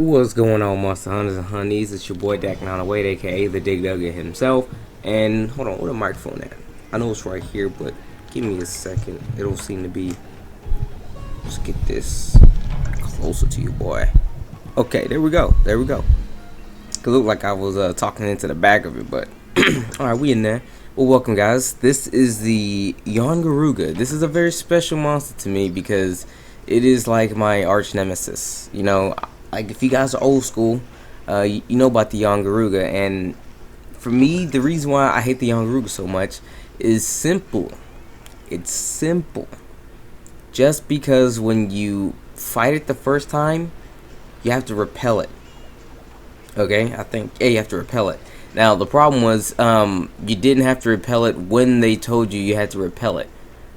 What's going on, Monster Hunters and Honeys? It's your boy Dak908, aka the Dig Duggan himself. And hold on, where the microphone at? I know it's right here, but give me a second. It'll seem to be. Let's get this closer to you, boy. Okay, there we go. There we go. It looked like I was talking into the back of it, but alright, we in there. Well, welcome, guys. This is the Yian Guruga. This is a very special monster to me because it is like my arch nemesis. You know, like if you guys are old school, you know about the Yian Guruga, and for me, the reason why I hate the Yian Guruga so much is simple. It's simple. Just because when you fight it the first time, you have to repel it. Okay, I think you have to repel it. Now the problem was you didn't have to repel it when they told you had to repel it.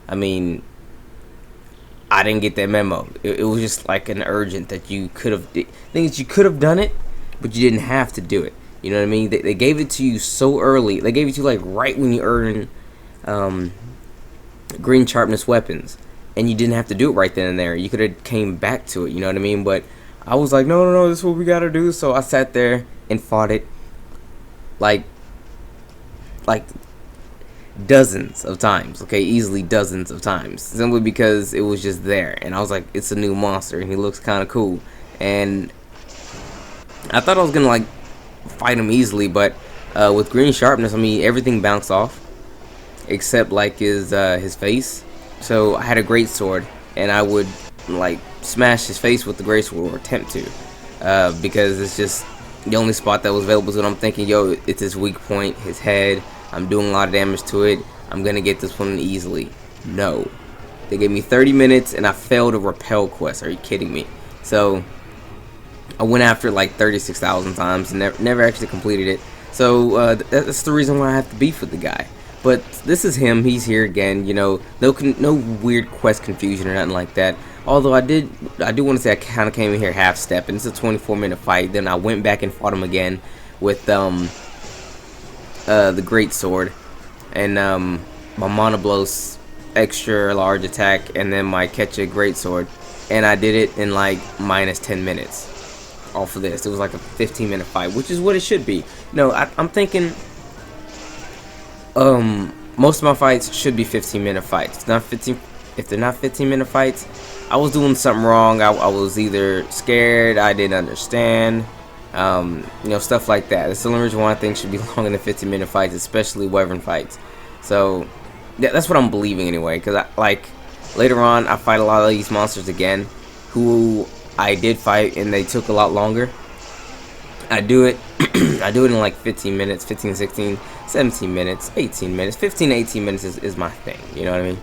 I mean, I didn't get that memo. It was just like an urgent that you could have. Things you could have done it, but you didn't have to do it. You know what I mean? They gave it to you so early. They gave it to you like right when you earn green sharpness weapons, and you didn't have to do it right then and there. You could have came back to it. You know what I mean? But I was like, no, this is what we gotta do. So I sat there and fought it like dozens of times. Okay, easily dozens of times, simply because it was just there, and I was like, it's a new monster, and he looks kind of cool, and I thought I was gonna like fight him easily, but with green sharpness, I mean, everything bounced off except like his face. So I had a great sword, and I would like smash his face with the great sword, or attempt to, because it's just the only spot that was available. So I'm thinking, yo, it's his weak point, his head. I'm doing a lot of damage to it. I'm gonna get this one easily. No, they gave me 30 minutes, and I failed a repel quest. Are you kidding me? So I went after it like 36,000 times and never actually completed it. So that's the reason why I have to beef with the guy. But this is him. He's here again. You know, no weird quest confusion or nothing like that. Although I do want to say I kind of came in here half step, and it's a 24-minute fight. Then I went back and fought him again with the great sword and my monoblos extra large attack, and then my Ketcha great sword, and I did it in like minus 10 minutes off of this. It was like a 15-minute fight, which is what it should be. No, I'm thinking most of my fights should be 15-minute fights. It's not 15. If they're not 15-minute fights, I was doing something wrong. I was either scared, I didn't understand, you know, stuff like that. That's the only reason why I think should be longer than 15-minute fights, especially wyvern fights. So yeah, that's what I'm believing anyway, because like later on I fight a lot of these monsters again who I did fight, and they took a lot longer. I do it I do it in like 15 minutes, 15, 16, 17 minutes, 18 minutes, 15 to 18 minutes is my thing, you know what I mean?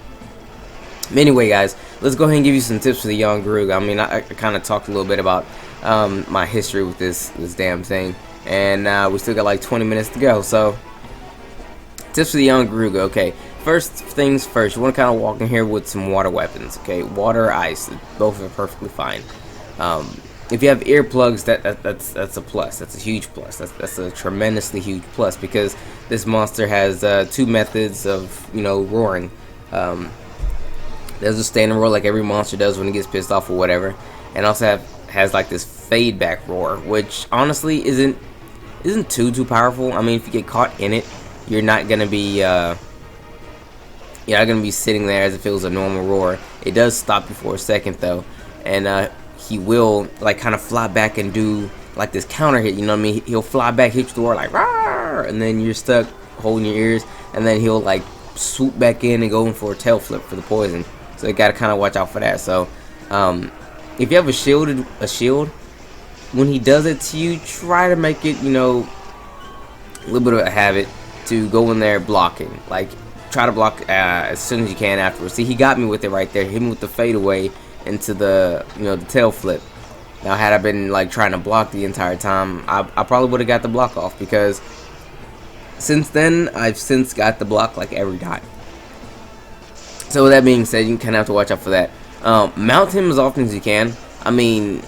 Anyway, guys, let's go ahead and give you some tips for the Yian Guruga. I mean, I kind of talked a little bit about my history with this damn thing, and we still got like 20 minutes to go. So, tips for the Yian Guruga. Okay, first things first, you want to kind of walk in here with some water weapons. Okay, water or ice, both are perfectly fine. If you have earplugs, that's a plus. That's a huge plus. That's a tremendously huge plus, because this monster has two methods of, you know, roaring. There's a standing roar like every monster does when it gets pissed off or whatever, and also has like this fade back roar, which honestly isn't too powerful. I mean, if you get caught in it, you're not gonna be sitting there as if it was a normal roar. It does stop you for a second though, and he will like kind of fly back and do like this counter hit. You know what I mean? He'll fly back, hit you the roar like "Rawr!" And then you're stuck holding your ears, and then he'll like swoop back in and go in for a tail flip for the poison. So you gotta kind of watch out for that. So if you have a shield, when he does it to you, try to make it, you know, a little bit of a habit to go in there blocking. Like, try to block as soon as you can afterwards. See, he got me with it right there. Hit me with the fade away into the, you know, the tail flip. Now, had I been like trying to block the entire time, I probably would have got the block off, because since then I've since got the block like every time. So with that being said, you kind of have to watch out for that. Mount him as often as you can. I mean,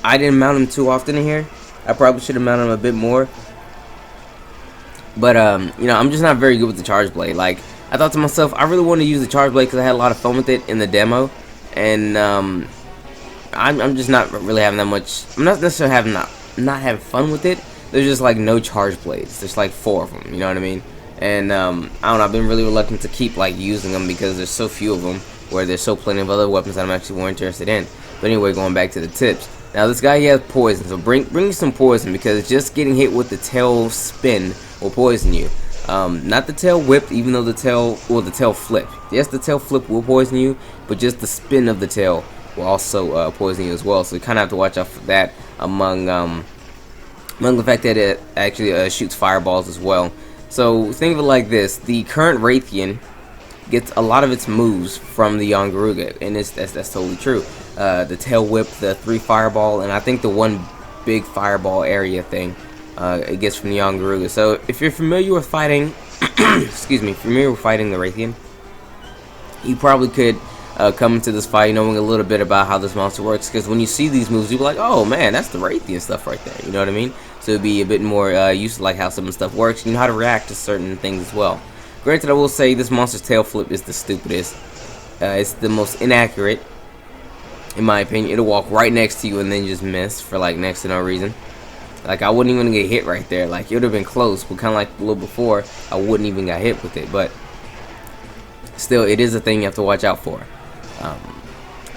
I didn't mount him too often in here. I probably should have mounted him a bit more. But you know, I'm just not very good with the charge blade. Like, I thought to myself, I really want to use the charge blade because I had a lot of fun with it in the demo, and I'm just not really having that much. I'm not necessarily having not having fun with it. There's just like no charge blades. There's like 4 of them. You know what I mean? And I don't know. I've been really reluctant to keep like using them because there's so few of them. Where there's so plenty of other weapons that I'm actually more interested in. But anyway, going back to the tips. Now this guy, he has poison, so bring some poison, because just getting hit with the tail spin will poison you. Not the tail whip, even though the tail flip. Yes, the tail flip will poison you, but just the spin of the tail will also poison you as well. So you kind of have to watch out for that. Among the fact that it actually shoots fireballs as well. So think of it like this: the current Raytheon gets a lot of its moves from the Yian Guruga, and that's totally true. The tail whip, the 3 fireball, and I think the 1 big fireball area thing, it gets from the Yian Guruga. So if you're familiar with fighting, familiar with fighting the Raytheon, you probably could come into this fight knowing a little bit about how this monster works. Because when you see these moves, you'll be like, oh man, that's the Raytheon stuff right there. You know what I mean? So it'd be a bit more used to like how some of the stuff works. You know how to react to certain things as well. Granted, I will say this monster's tail flip is the stupidest. It's the most inaccurate, in my opinion. It'll walk right next to you and then just miss for like next to no reason. Like, I wouldn't even get hit right there. Like, it would have been close, but kind of like a little before, I wouldn't even got hit with it. But still, it is a thing you have to watch out for.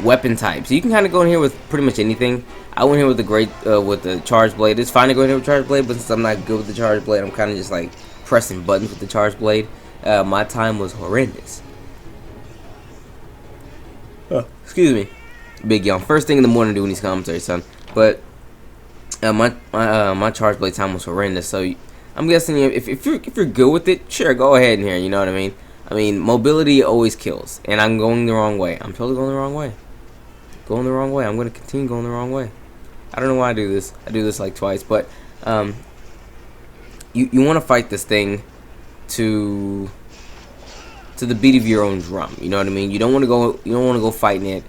Weapon types. You can kind of go in here with pretty much anything. I went here with the charge blade. It's fine to go in here with charge blade, but since I'm not good with the charge blade, I'm kind of just like pressing buttons with the charge blade. My time was horrendous. Excuse me. Big yawn. First thing in the morning doing these commentaries, son. But my charge blade time was horrendous. So I'm guessing if you're good with it, sure, go ahead in here. You know what I mean? I mean, mobility always kills, and I'm going the wrong way. I'm totally going the wrong way. Going the wrong way. I'm going to continue going the wrong way. I don't know why I do this. I do this like twice, but you want to fight this thing to the beat of your own drum. You know what I mean? You don't want to go fighting it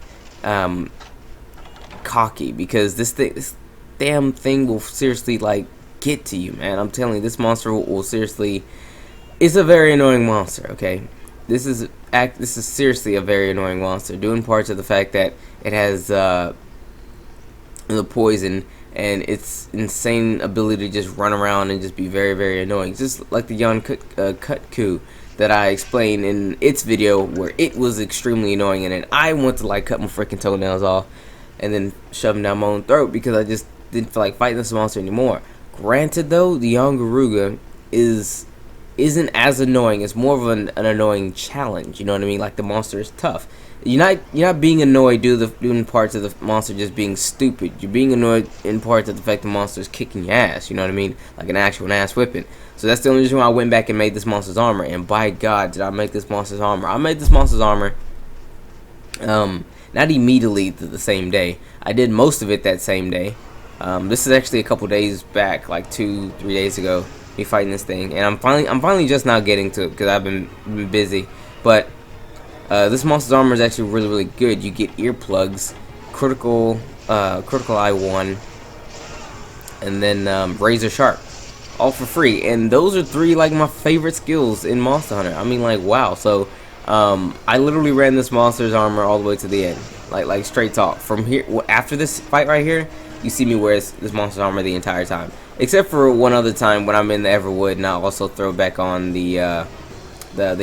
cocky, because this damn thing will seriously like get to you, man. I'm telling you, this monster will seriously. It's a very annoying monster. Okay, this is seriously a very annoying monster. Doing parts of the fact that it has the poison and its insane ability to just run around and just be very, very annoying. Just like the Yian Guruga that I explained in its video, where it was extremely annoying, and then I want to like cut my freaking toenails off and then shove them down my own throat because I just didn't feel like fighting this monster anymore. Granted though, the Yian Guruga isn't as annoying. It's more of an annoying challenge. You know what I mean? Like, the monster is tough. You're not being annoyed doing parts of the monster just being stupid. You're being annoyed in parts of the fact the monster is kicking your ass. You know what I mean? Like an actual ass whipping. So that's the only reason why I went back and made this monster's armor. And by God, did I make this monster's armor? I made this monster's armor. Not immediately the same day. I did most of it that same day. This is actually a couple days back, like 2-3 days ago. Me fighting this thing, and I'm finally just now getting to it because I've been busy. But this monster's armor is actually really, really good. You get earplugs, critical eye 1, and then razor sharp, all for free. And those are 3 like my favorite skills in Monster Hunter. I mean, like, wow. So I literally ran this monster's armor all the way to the end, like straight talk. From here, after this fight right here, you see me wear this monster's armor the entire time. Except for one other time when I'm in the Everwood, and I also throw back on the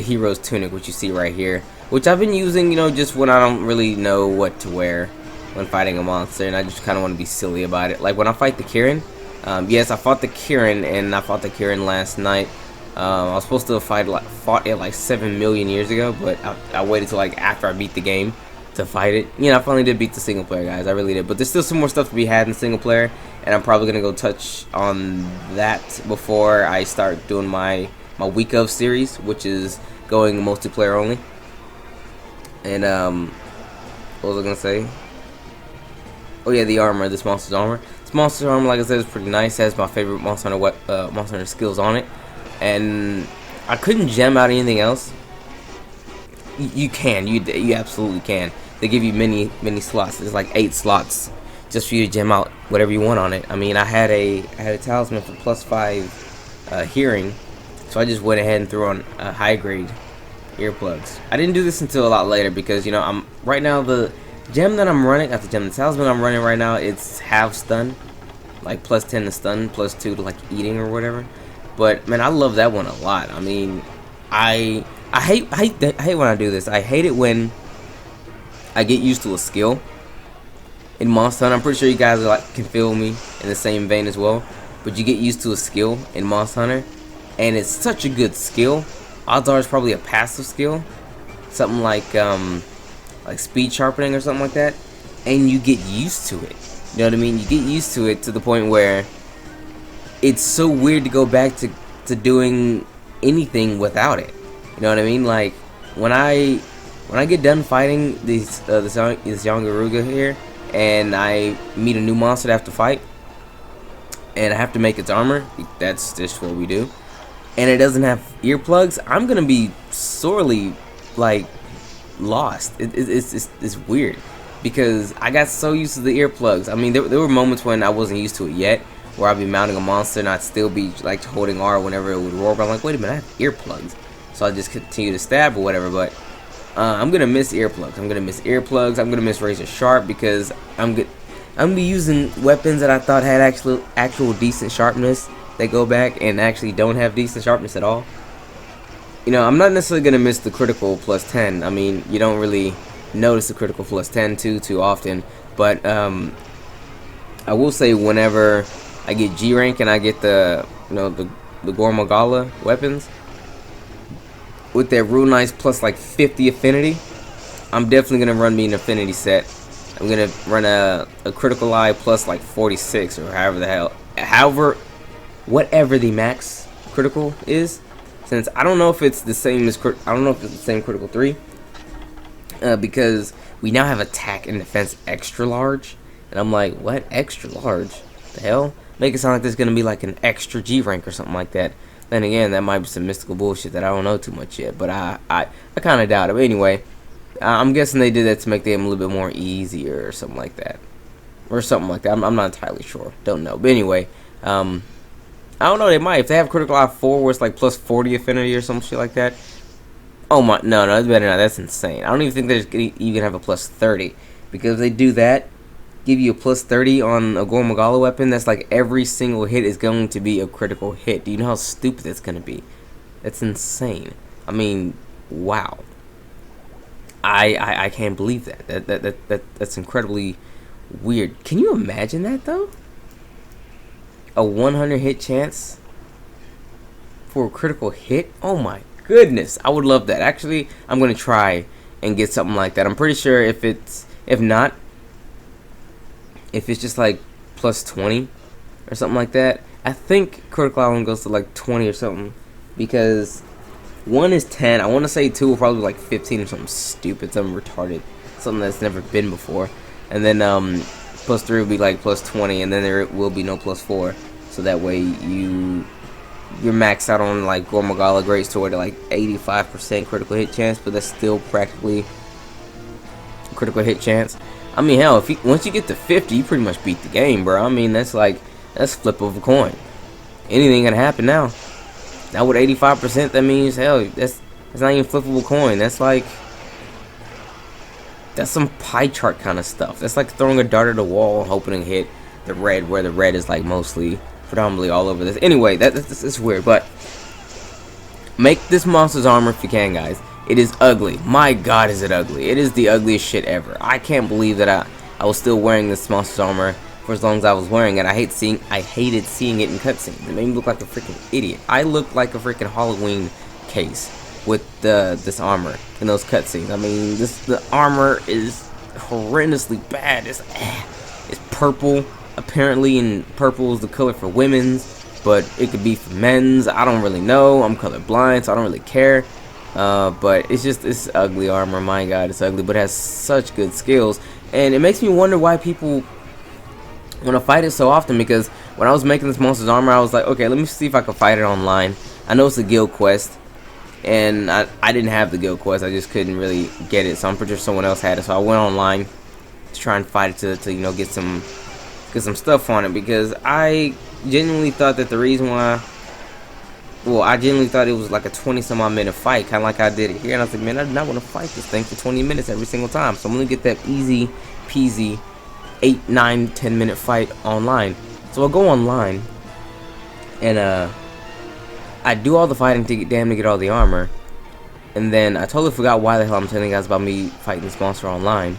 hero's tunic, which you see right here, which I've been using, you know, just when I don't really know what to wear when fighting a monster, and I just kind of want to be silly about it. Like when I fight the Kirin, yes, I fought the Kirin, and I fought the Kirin last night. I was supposed to have fought it like 7 million years ago, but I waited till like after I beat the game to fight it. You know, I finally did beat the single player, guys. I really did. But there's still some more stuff to be had in the single player, and I'm probably gonna go touch on that before I start doing my week of series, which is going multiplayer only. And what was I gonna say? Oh yeah, the armor. This monster's armor. This monster's armor, like I said, is pretty nice. It has my favorite Monster Hunter skills on it, and I couldn't gem out anything else. You absolutely can. They give you many slots. There's like 8 slots just for you to gem out whatever you want on it. I mean, I had a talisman for +5 hearing, so I just went ahead and threw on high grade earplugs. I didn't do this until a lot later because, you know, right now the gem that I'm running, not the gem, the talisman I'm running right now, it's half stun, like plus 10 to stun, plus 2 to like eating or whatever. But man, I love that one a lot. I mean, I hate when I do this. I hate it when I get used to a skill in Monster Hunter. I'm pretty sure you guys are like can feel me in the same vein as well. But you get used to a skill in Monster Hunter, and it's such a good skill. Odds are it's probably a passive skill, something like speed sharpening or something like that, and you get used to it. You know what I mean? You get used to it to the point where it's so weird to go back to doing anything without it. You know what I mean? Like when I get done fighting this Yian Guruga here, and I meet a new monster to have to fight, and I have to make its armor. That's just what we do. And it doesn't have earplugs. I'm gonna be sorely like lost. It's weird because I got so used to the earplugs. I mean, there were moments when I wasn't used to it yet, where I'd be mounting a monster and I'd still be like holding R whenever it would roar. But I'm like, wait a minute, I have earplugs. So I just continue to stab or whatever. But I'm gonna miss earplugs. I'm gonna miss razor sharp because I'm gonna be using weapons that I thought had actual decent sharpness. They go back and actually don't have decent sharpness at all. You know, I'm not necessarily gonna miss the critical plus 10. I mean, you don't really notice the critical plus 10 too often. But I will say whenever I get G rank and I get the Gormagala weapons with their Rule Nice plus like 50 affinity, I'm definitely gonna run me an affinity set. I'm gonna run a critical eye plus like 46 or whatever the max critical is. Since I don't know if it's the same as the same critical 3, because we now have attack and defense extra large, and I'm like, what extra large? The hell? Make it sound like there's gonna be like an extra G rank or something like that. Then again, that might be some mystical bullshit that I don't know too much yet, but I kind of doubt it. But anyway, I'm guessing they did that to make the game a little bit more easier or something like that. I'm not entirely sure. Don't know. But anyway, I don't know. They might. If they have Critical Eye 4 where it's like plus 40 affinity or some shit like that. Oh my. No, it's better not. That's insane. I don't even think they're going to even have a plus 30. Because if they do that, give you a plus 30 on a Gormagala weapon, that's like every single hit is going to be a critical hit. Do you know how stupid that's going to be? That's insane. I mean, wow. I can't believe that. That's incredibly weird. Can you imagine that though? A 100 hit chance for a critical hit? Oh my goodness. I would love that. Actually, I'm going to try and get something like that. I'm pretty sure if it's just like plus 20 or something like that, I think critical eye goes to like 20 or something, because 1 is 10. I want to say 2 will probably be like 15 or something stupid, something retarded, something that's never been before. And then plus 3 will be like plus 20, and then there will be no plus 4. So that way you're maxed out on like Gormagala Great Sword at like 85% critical hit chance, but that's still practically critical hit chance. I mean, hell, once you get to 50, you pretty much beat the game, bro. I mean, that's flip of a coin. Anything can happen now. Now with 85%, that means, hell, that's not even flippable coin. That's some pie chart kind of stuff. That's like throwing a dart at a wall, hoping to hit the red, where the red is like predominantly all over this. Anyway, that's weird, but make this monster's armor if you can, guys. It is ugly. My god, is it ugly. It is the ugliest shit ever. I can't believe that I was still wearing this monster's armor for as long as I was wearing it. I hated seeing it in cutscenes. It made me look like a freaking idiot. I looked like a freaking Halloween case with this armor in those cutscenes. I mean, the armor is horrendously bad. It's purple, apparently, and purple is the color for women's, but it could be for men's. I don't really know. I'm colorblind, so I don't really care. But it's ugly armor. My god, it's ugly, but it has such good skills, and it makes me wonder why people want to fight it so often. Because when I was making this monster's armor, I was like, okay, let me see if I can fight it online. I know it's a guild quest, and I didn't have the guild quest. I just couldn't really get it, so I'm pretty sure someone else had it. So I went online to try and fight it to get some stuff on it, because I genuinely thought that the reason why well, I genuinely thought it was like a 20 some odd minute fight, kind of like I did it here. And I was like, man, I do not want to fight this thing for 20 minutes every single time. So I'm gonna get that easy peasy 8, 9, 10 minute fight online. So I'll go online and I do all the fighting to get all the armor. And then I totally forgot why the hell I'm telling you guys about me fighting this monster online.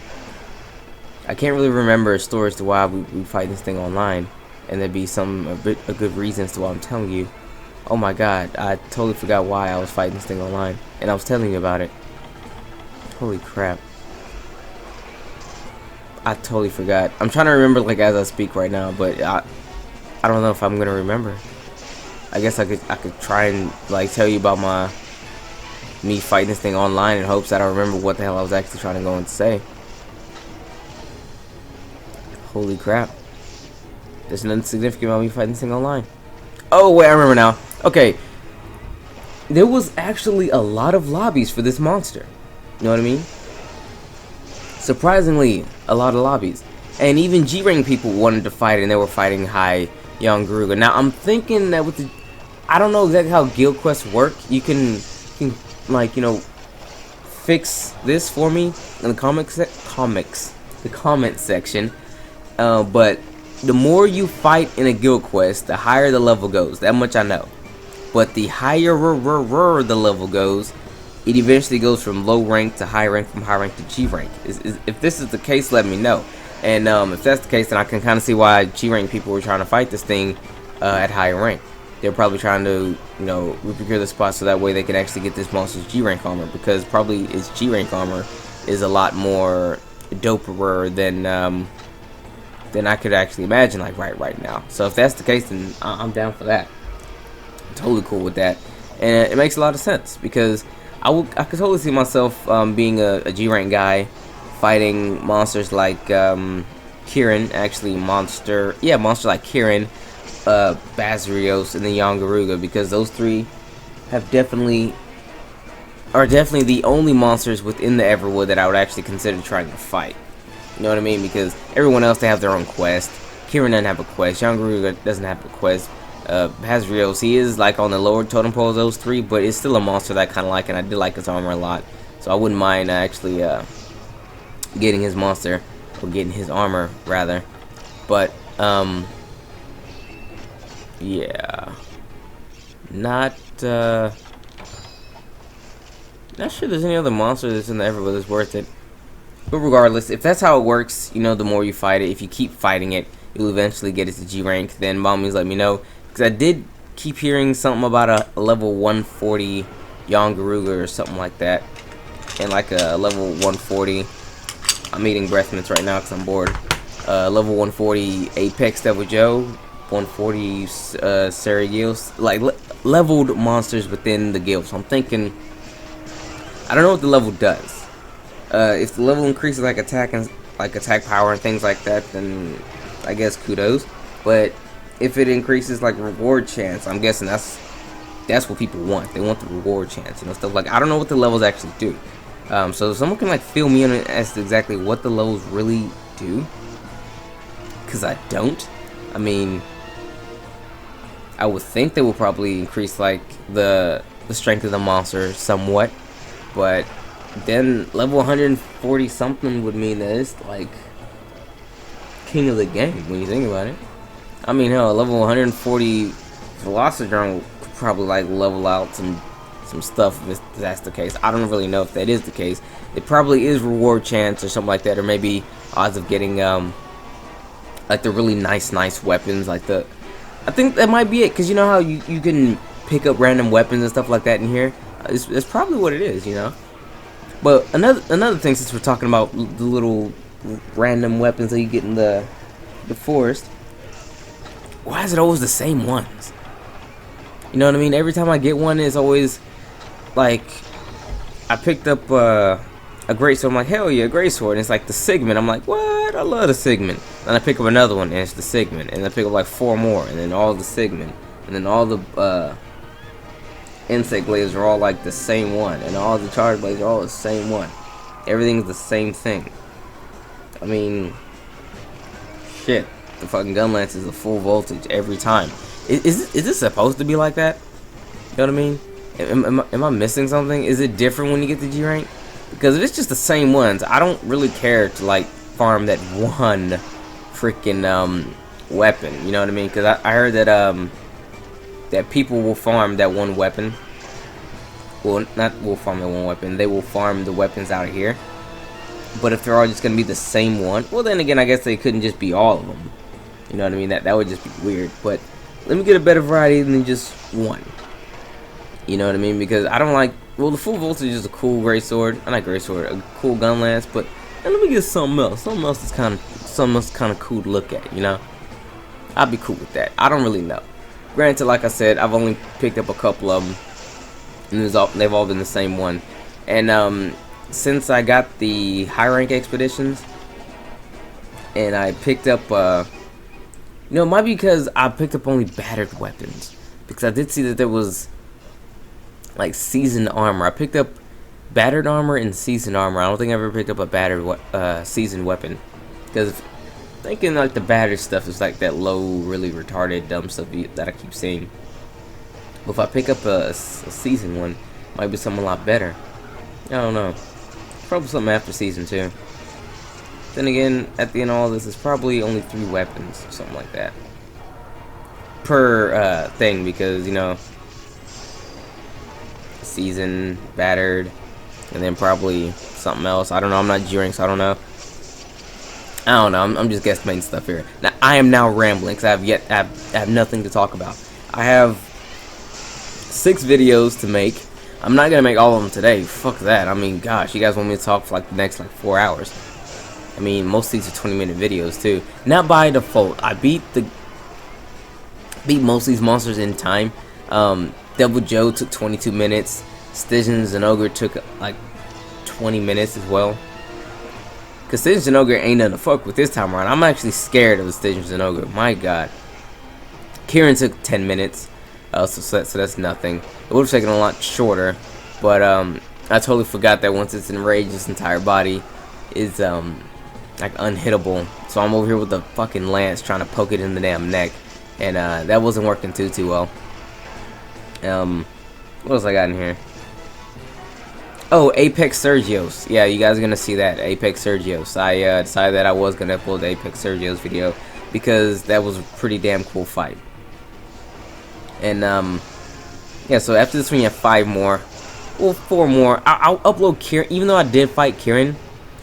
I can't really remember a story as to why we fight this thing online, and there'd be a good reason as to why I'm telling you. Oh my god, I totally forgot why I was fighting this thing online, and I was telling you about it. Holy crap. I totally forgot. I'm trying to remember like as I speak right now, but I don't know if I'm gonna remember. I guess I could try and like tell you about me fighting this thing online in hopes that I remember what the hell I was actually trying to go and say. Holy crap. There's nothing significant about me fighting this thing online. Oh, wait, I remember now. Okay. There was actually a lot of lobbies for this monster. You know what I mean? Surprisingly, a lot of lobbies. And even G-Ring people wanted to fight, and they were fighting high Yian Guruga. Now, I'm thinking that with the... I don't know exactly how guild quests work. You can like, you know, fix this for me in the comment section. But the more you fight in a guild quest, the higher the level goes. That much I know. But the higher the level goes, it eventually goes from low rank to high rank, from high rank to G rank. If this is the case, let me know. And if that's the case, then I can kind of see why G rank people were trying to fight this thing at higher rank. They're probably trying to, you know, reprocure the spot so that way they can actually get this monster's G rank armor, because probably its G rank armor is a lot more doper than I could actually imagine, like right now. So if that's the case, then I'm down for that. I'm totally cool with that, and it makes a lot of sense because I could totally see myself being a G rank guy, fighting monsters like Kirin, actually monster like Kirin, Bazarios, and then Yian Guruga, because those three are definitely the only monsters within the Everwood that I would actually consider trying to fight. You know what I mean? Because everyone else, they have their own quest. Kirin doesn't have a quest. Yian Guruga doesn't have a quest. Bazarios, he is like on the lower totem pole of those three, but it's still a monster that I kind of like, and I did like his armor a lot. So I wouldn't mind actually getting his monster, or getting his armor rather. But yeah, not sure there's any other monster that's in the Everwood that's worth it. But regardless, if that's how it works, you know, the more you fight it, if you keep fighting it, you'll eventually get it to G rank. Then by all means, let me know, because I did keep hearing something about a level 140 Yian Guruga or something like that, and like a level 140. I'm eating breath mints right now because I'm bored. Level 140 Apex Devil Joe, 140 Sari Gills, like leveled monsters within the guild. So I'm thinking, I don't know what the level does. If the level increases like attack power and things like that, then I guess kudos. But if it increases like reward chance, I'm guessing that's what people want. They want the reward chance, you know, stuff like, I don't know what the levels actually do. So if someone can like fill me in as to exactly what the levels really do, because I don't. I mean, I would think they will probably increase like the strength of the monster somewhat, but then level 140 something would mean that it's like king of the game when you think about it. I mean, hell, level 140 Velocidrome could probably like level out some stuff if that's the case. I don't really know if that is the case. It probably is reward chance or something like that, or maybe odds of getting like the really nice weapons, like I think that might be it, because you know how you can pick up random weapons and stuff like that in here. It's probably what it is, you know. But another thing, since we're talking about the little random weapons that you get in the forest, why is it always the same ones? You know what I mean? Every time I get one, it's always like, I picked up a great sword. I'm like, hell yeah, a great sword. And it's like the Sigmund. I'm like, what? I love the Sigmund. Then I pick up another one, and it's the Sigmund. And I pick up like 4 more, and then all the Sigmund. And then all the insect blades are all like the same one, and all the charge blades are all the same one. Everything's the same thing. I mean, shit. The fucking gun lance is a full voltage every time. Is this supposed to be like that? You know what I mean? Am I missing something? Is it different when you get the G rank? Because if it's just the same ones, I don't really care to like farm that one freaking weapon. You know what I mean? Because I heard that that people will farm that one weapon. Well, not will farm that one weapon. They will farm the weapons out here. But if they're all just gonna be the same one, well, then again, I guess they couldn't just be all of them. You know what I mean? That would just be weird. But let me get a better variety than just one. You know what I mean? Because I don't like. Well, the full voltage is a cool great sword. I like great sword, a cool gun lance. But let me get something else. Something else is kind of cool to look at. You know, I'd be cool with that. I don't really know. Granted, like I said, I've only picked up a couple of them, and they've all been the same one. And since I got the high rank expeditions, and I picked up, you know, it might be because I picked up only battered weapons, because I did see that there was like seasoned armor. I picked up battered armor and seasoned armor. I don't think I ever picked up a battered seasoned weapon, because thinking like the battered stuff is like that low, really retarded, dumb stuff that I keep seeing. But if I pick up a seasoned one, it might be something a lot better. I don't know. Probably something after season 2. Then again, at the end of all this, it's probably only 3 weapons or something like that per thing, because you know, seasoned, battered, and then probably something else. I don't know. I'm not G-rank, so I don't know. I don't know. I'm just guesstimating stuff here. Now I am now rambling because I have nothing to talk about. I have 6 videos to make. I'm not gonna make all of them today. Fuck that. I mean, gosh, you guys want me to talk for like the next like 4 hours? I mean, most of these are 20-minute videos too. Not by default. I beat most of these monsters in time. Devil Joe took 22 minutes. Stygians and Ogre took like 20 minutes as well. Cause Stygians and Ogre ain't nothing to fuck with this time around. I'm actually scared of the Stygians and Ogre. My God. Kieran took 10 minutes. So that's nothing. It would have taken a lot shorter, but I totally forgot that once it's enraged, its entire body is like unhittable. So I'm over here with the fucking lance trying to poke it in the damn neck, and that wasn't working too well. What else I got in here? Oh, Apex Sergios. Yeah, you guys are gonna see that Apex Sergios. I decided that I was gonna upload the Apex Sergios video because that was a pretty damn cool fight. And yeah, so after this one you have 5 more, well 4 more. I'll upload Kieran, even though I did fight Kieran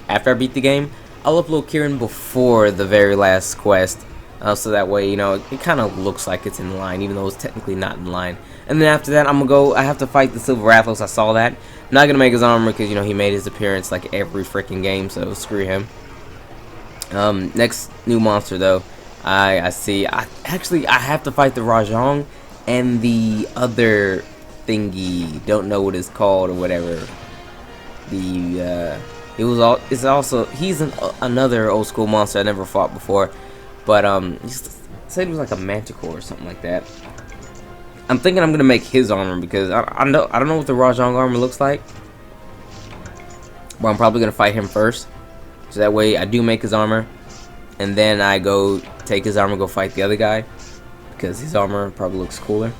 after I beat the game. I'll upload Kieran before the very last quest, so that way, you know, it kind of looks like it's in line, even though it's technically not in line. And then after that, I have to fight the Silver Athos. I saw that. I'm not gonna make his armor because, you know, he made his appearance like every freaking game, so screw him. Next new monster though, I see. I have to fight the Rajong and the other thingy, don't know what it's called or whatever. He's another old school monster I never fought before, but he said it was like a manticore or something like that. I'm thinking I'm gonna make his armor because I don't know what the Rajong armor looks like, but I'm probably gonna fight him first, so that way I do make his armor, and then I go take his armor, go fight the other guy, because his armor probably looks cooler.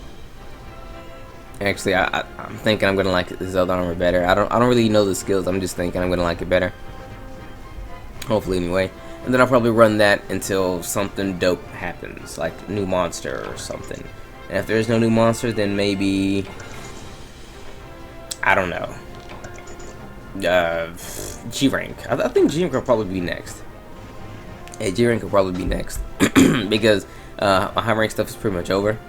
Actually, I'm thinking I'm gonna like his other armor better. I don't really know the skills. I'm just thinking I'm gonna like it better. Hopefully, anyway. And then I'll probably run that until something dope happens, like new monster or something. And if there's no new monster, then maybe I don't know. G rank. I think G rank will probably be next. Yeah, G rank will probably be next because my high rank stuff is pretty much over.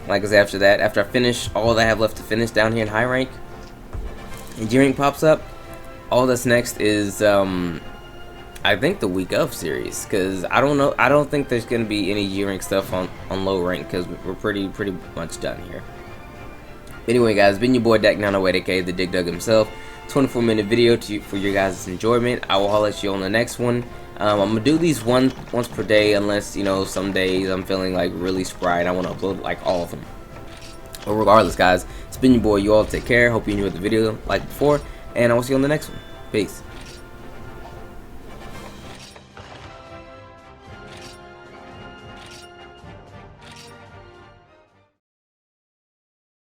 Like I said, after I finish all that I have left to finish down here in high rank, and G rank pops up, all that's next is I think the week of series, because I don't know, I don't think there's gonna be any G rank stuff on low rank because we're pretty much done here. Anyway, guys, been your boy Dak908, aka the Dig Dug himself. 24-minute video for your guys' enjoyment. I will holler at you on the next one. I'm gonna do these once per day, unless, you know, some days I'm feeling like really spry and I want to upload like all of them. But regardless, guys, it's been your boy. You all take care. Hope you enjoyed the video like before, and I will see you on the next one. Peace.